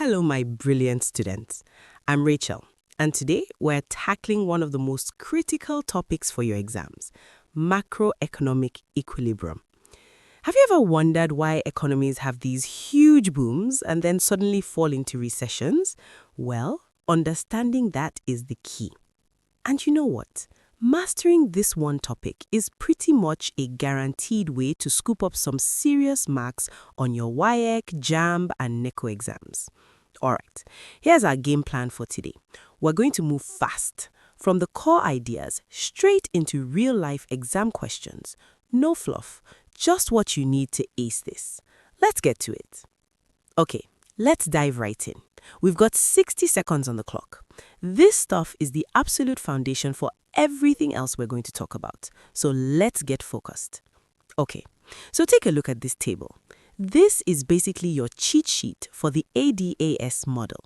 Hello, my brilliant students. I'm Rachel, and today we're tackling one of the most critical topics for your exams, macroeconomic equilibrium. Have you ever wondered why economies have these huge booms and then suddenly fall into recessions? Well, understanding that is the key. And you know what? Mastering this one topic is pretty much a guaranteed way to scoop up some serious marks on your WAEC, JAMB, and NECO exams. Alright, here's our game plan for today. We're going to move fast, from the core ideas straight into real-life exam questions. No fluff, just what you need to ace this. Let's get to it. Okay, let's dive right in. We've got 60 seconds on the clock. This stuff is the absolute foundation for everything else we're going to talk about. So let's get focused. Okay, so take a look at this table. This is basically your cheat sheet for the ADAS model.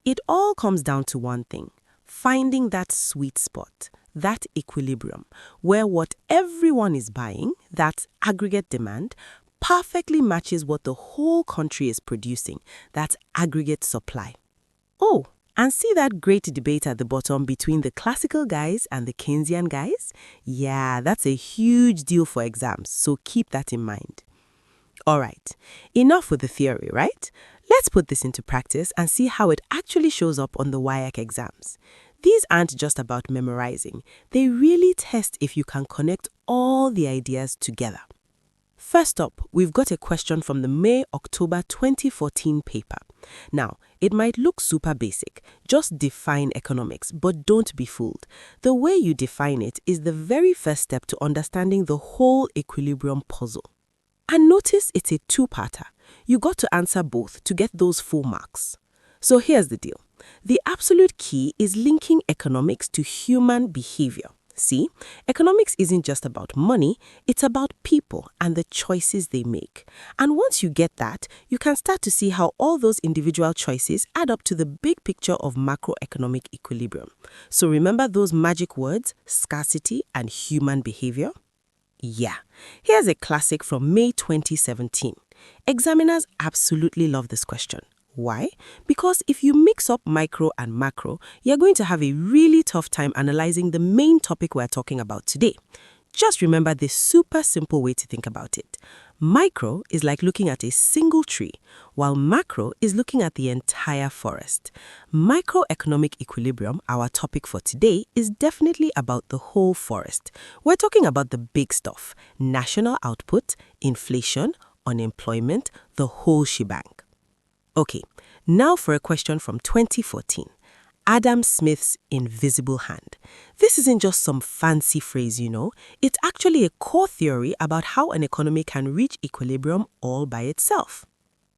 It all comes down to one thing: finding that sweet spot, that equilibrium, where what everyone is buying, that aggregate demand, perfectly matches what the whole country is producing, that aggregate supply. Oh, and see that great debate at the bottom between the classical guys and the Keynesian guys? Yeah, that's a huge deal for exams, so keep that in mind. Alright, enough with the theory, right? Let's put this into practice and see how it actually shows up on the WAEC exams. These aren't just about memorizing, they really test if you can connect all the ideas together. First up, we've got a question from the May-October 2014 paper. Now, it might look super basic, just define economics, but don't be fooled. The way you define it is the very first step to understanding the whole equilibrium puzzle. And notice it's a two-parter. You got to answer both to get those full marks. So here's the deal. The absolute key is linking economics to human behavior. See, economics isn't just about money, it's about people and the choices they make. And once you get that, you can start to see how all those individual choices add up to the big picture of macroeconomic equilibrium. So remember those magic words, scarcity and human behavior? Yeah, here's a classic from May 2017. Examiners absolutely love this question. Why? Because if you mix up micro and macro, you're going to have a really tough time analyzing the main topic we're talking about today. Just remember this super simple way to think about it. Micro is like looking at a single tree, while macro is looking at the entire forest. Macroeconomic equilibrium, our topic for today, is definitely about the whole forest. We're talking about the big stuff: national output, inflation, unemployment, the whole shebang. Okay, now for a question from 2014. Adam Smith's invisible hand. This isn't just some fancy phrase, you know. It's actually a core theory about how an economy can reach equilibrium all by itself.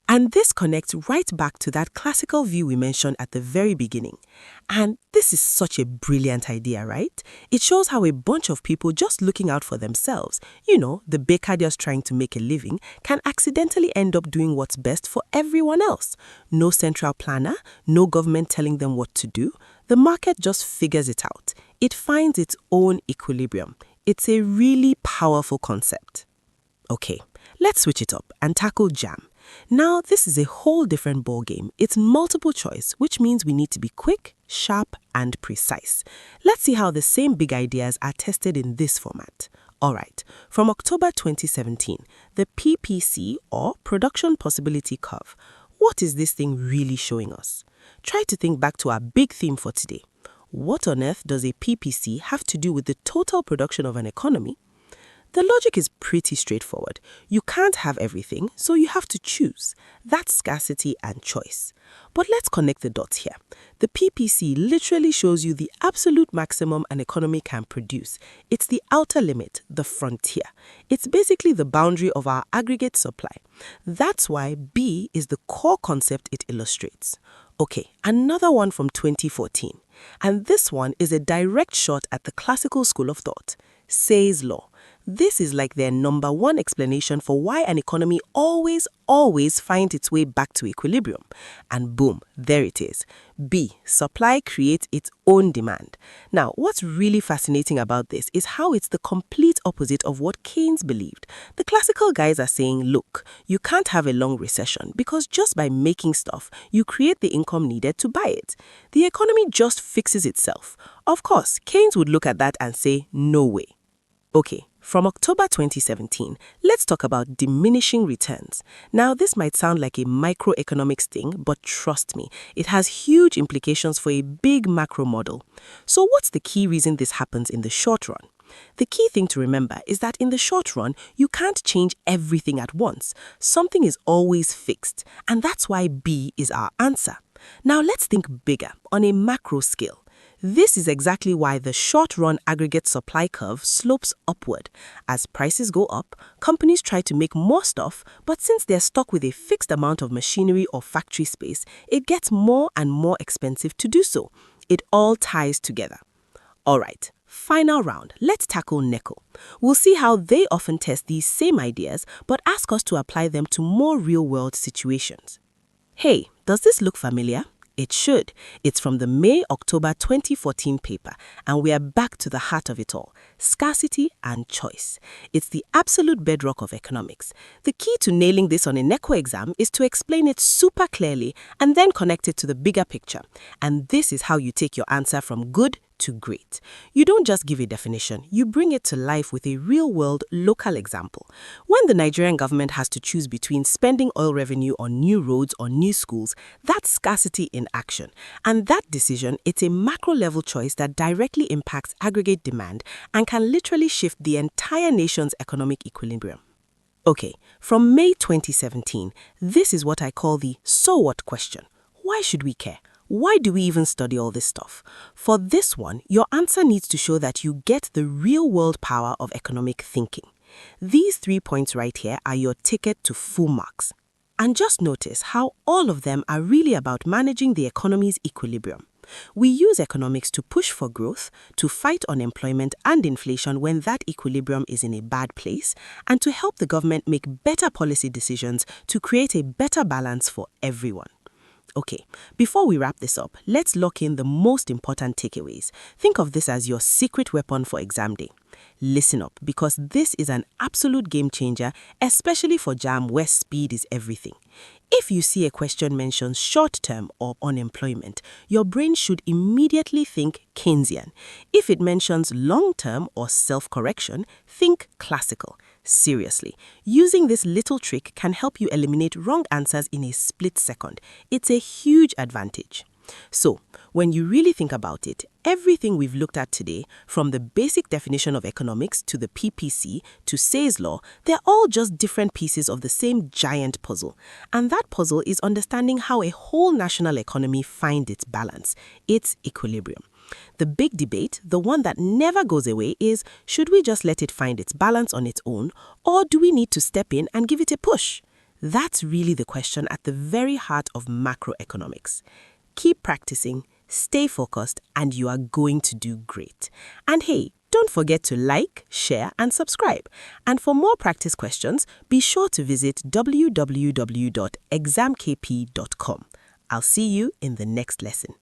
And this connects right back to that classical view we mentioned at the very beginning. And this is such a brilliant idea, right? It shows how a bunch of people just looking out for themselves, you know, the baker just trying to make a living, can accidentally end up doing what's best for everyone else. No central planner, no government telling them what to do. The market just figures it out. It finds its own equilibrium. It's a really powerful concept. Okay, let's switch it up and tackle JAM. Now, this is a whole different ballgame. It's multiple choice, which means we need to be quick, sharp, and precise. Let's see how the same big ideas are tested in this format. Alright, from October 2017, the PPC, or Production Possibility Curve. What is this thing really showing us? Try to think back to our big theme for today. What on earth does a PPC have to do with the total production of an economy? The logic is pretty straightforward. You can't have everything, so you have to choose. That's scarcity and choice. But let's connect the dots here. The PPC literally shows you the absolute maximum an economy can produce. It's the outer limit, the frontier. It's basically the boundary of our aggregate supply. That's why B is the core concept it illustrates. Okay, another one from 2014. And this one is a direct shot at the classical school of thought, Say's law. This is like their number one explanation for why an economy always finds its way back to equilibrium. And boom, there it is. B, supply creates its own demand. Now, what's really fascinating about this is how it's the complete opposite of what Keynes believed. The classical guys are saying, look, you can't have a long recession because just by making stuff, you create the income needed to buy it. The economy just fixes itself. Of course, Keynes would look at that and say, no way. Okay, from October 2017, let's talk about diminishing returns. Now, this might sound like a microeconomics thing, but trust me, it has huge implications for a big macro model. So what's the key reason this happens in the short run? The key thing to remember is that in the short run, you can't change everything at once. Something is always fixed, and that's why B is our answer. Now, let's think bigger, on a macro scale. This is exactly why the short-run aggregate supply curve slopes upward. As prices go up, companies try to make more stuff, but since they're stuck with a fixed amount of machinery or factory space, it gets more and more expensive to do so. It all ties together. All right, final round. Let's tackle NECO. We'll see how they often test these same ideas, but ask us to apply them to more real-world situations. Hey, does this look familiar? It should. It's from the May-October 2014 paper, and we are back to the heart of it all, scarcity and choice. It's the absolute bedrock of economics. The key to nailing this on a NECO exam is to explain it super clearly and then connect it to the bigger picture. And this is how you take your answer from good to great. You don't just give a definition, you bring it to life with a real-world local example. When the Nigerian government has to choose between spending oil revenue on new roads or new schools, that's scarcity in action. And that decision, it's a macro-level choice that directly impacts aggregate demand and can literally shift the entire nation's economic equilibrium. Okay, from May 2017, this is what I call the so what question. Why should we care? Why do we even study all this stuff? For this one, your answer needs to show that you get the real-world power of economic thinking. These 3 points right here are your ticket to full marks. And just notice how all of them are really about managing the economy's equilibrium. We use economics to push for growth, to fight unemployment and inflation when that equilibrium is in a bad place, and to help the government make better policy decisions to create a better balance for everyone. Okay, before we wrap this up, let's lock in the most important takeaways. Think of this as your secret weapon for exam day. Listen up, because this is an absolute game changer, especially for JAM where speed is everything. If you see a question mentions short-term or unemployment, your brain should immediately think Keynesian. If it mentions long-term or self-correction, think classical. Seriously, using this little trick can help you eliminate wrong answers in a split second. It's a huge advantage. So, when you really think about it, everything we've looked at today, from the basic definition of economics to the PPC to Say's law, they're all just different pieces of the same giant puzzle. And that puzzle is understanding how a whole national economy finds its balance, its equilibrium. The big debate, the one that never goes away, is should we just let it find its balance on its own, or do we need to step in and give it a push? That's really the question at the very heart of macroeconomics. Keep practicing, stay focused, and you are going to do great. And hey, don't forget to like, share, and subscribe. And for more practice questions, be sure to visit www.examkp.com. I'll see you in the next lesson.